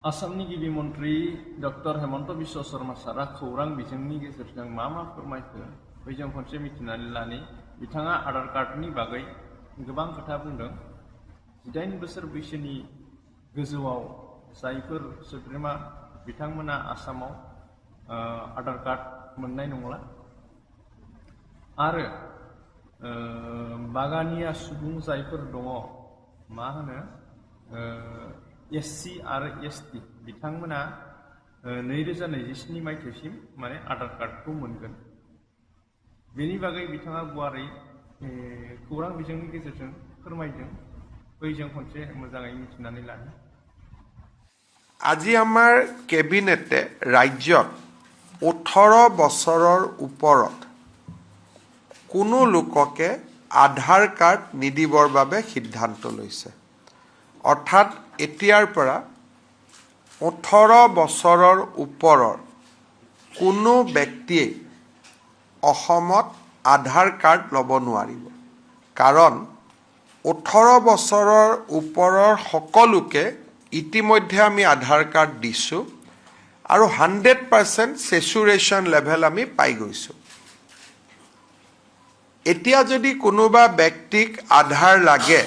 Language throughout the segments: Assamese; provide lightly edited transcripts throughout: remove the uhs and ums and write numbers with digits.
आसामनि गिबि मन्त्रि डक्टर हेमन्त बिश्व शर्मा सारा खौरां बिजोंनि गेजेरजों मा फोरमायखो बैजों खनसे मिथिनानै लानि। बिथाङा आधार कार्डनि बागै गोबां खोथा बुंदों। 18 बोसोर बैसोनि गोजौआव जायफोर सोद्रोमा बिथांमोना आसामाव आधार कार्ड मोननाय नंला आरो बागानिया सुबुं जायफोर दङ मा होनो SC आरो ST बिथांमोना 2027 मायथाइसिम माने आधार कार्डखौ मोनगोन। बेनि बागै बिथाङा गुवारै खौरां बिजोंनि गेजेरजों फोरमायदों। बैजों खनसे मोजाङै मिथिनानै लानो। আজি আমাৰ কেবিনেটে ৰাজ্যত 18 বছৰৰ ওপৰত কোনো লোককে আধাৰ কাৰ্ড নিদিবৰ বাবে সিদ্ধান্ত লৈছে। অৰ্থাৎ এতিয়াৰ পৰা 18 বছৰৰ ওপৰৰ কোনো ব্যক্তিয়ে অসমত আধাৰ কাৰ্ড ল'ব নোৱাৰিব। কাৰণ 18 বছৰৰ ওপৰৰ সকলোকে ইতিমধ্যে আমি আধাৰ কাৰ্ড দিছোঁ আৰু 100% সেচুৰেশ্যন লেভেল আমি পাই গৈছোঁ। এতিয়া যদি কোনোবা ব্যক্তিক আধাৰ লাগে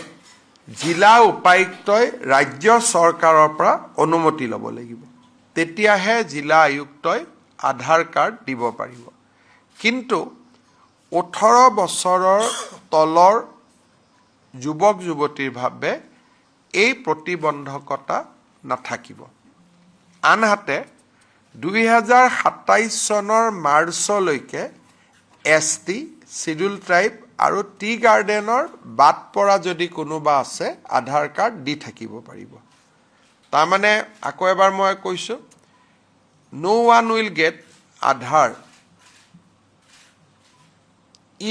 জিলা উপায়ুক্তই ৰাজ্য চৰকাৰৰ পৰা অনুমতি ল'ব লাগিব। তেতিয়াহে জিলা আয়ুক্তই আধাৰ কাৰ্ড দিব পাৰিব। কিন্তু 18 বছৰৰ তলৰ যুৱক যুৱতীৰ বাবে এই প্ৰতিবন্ধকতা নাথাকিব। আনহাতে 2027 চনৰ মাৰ্চলৈকে ST, শিডিউল ট্ৰাইব আৰু টি গাৰ্ডেনৰ বাদ পৰা যদি কোনোবা আছে আধাৰ কাৰ্ড দি থাকিব পাৰিব। তাৰমানে আকৌ এবাৰ মই কৈছোঁ, no one will get Aadhaar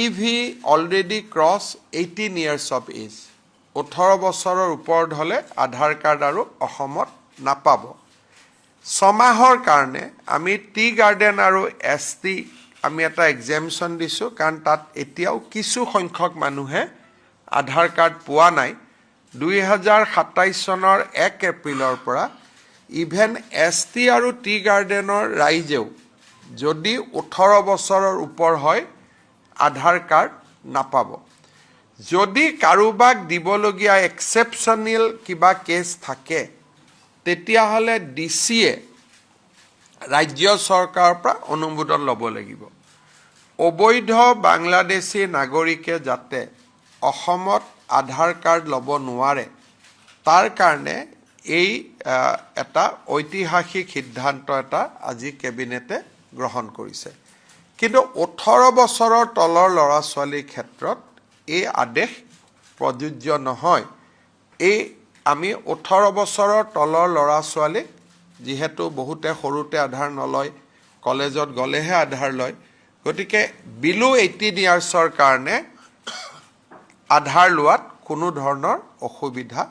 if he already cross 18 years of age. 18 বছৰৰ ওপৰত হ'লে আধাৰ কাৰ্ড আৰু অসমত নাপাব। 6 মাহৰ কাৰণে আমি টি গাৰ্ডেন আৰু ST আমি এটা এক্সামশ্যন দিছোঁ, কাৰণ তাত এতিয়াও কিছু সংখ্যক মানুহে আধাৰ কাৰ্ড পোৱা নাই। 2027 চনৰ 1 এপ্ৰিলৰ পৰা ইভেন ST আৰু টি গাৰ্ডেনৰ ৰাইজেও যদি 18 বছৰৰ ওপৰ হয় আধাৰ কাৰ্ড নাপাব। যদি কাৰোবাক দিবলগীয়া এক্সেপশ্যনেল কিবা কেছ থাকে তেতিয়াহ'লে DCয়ে ৰাজ্য চৰকাৰৰ পৰা অনুমোদন ল'ব লাগিব। অবৈধ বাংলাদেশী নাগৰিকে যাতে অসমত আধাৰ কাৰ্ড ল'ব নোৱাৰে তাৰ কাৰণে এই এটা ঐতিহাসিক সিদ্ধান্ত এটা আজি কেবিনেটে গ্ৰহণ কৰিছে। কিন্তু 18 বছৰৰ তলৰ ল'ৰা ছোৱালীৰ ক্ষেত্ৰত এই আদেশ প্ৰযোজ্য নহয়। এই আমি 18 বছৰৰ তলৰ ল'ৰা ছোৱালীক যিহেতু বহুতে সৰুতে আধাৰ নলয়, কলেজত গ'লেহে আধাৰ লয়, গতিকে বিলো 18 ইয়াৰ্ছৰ কাৰণে আধাৰ লোৱাত কোনো ধৰণৰ অসুবিধা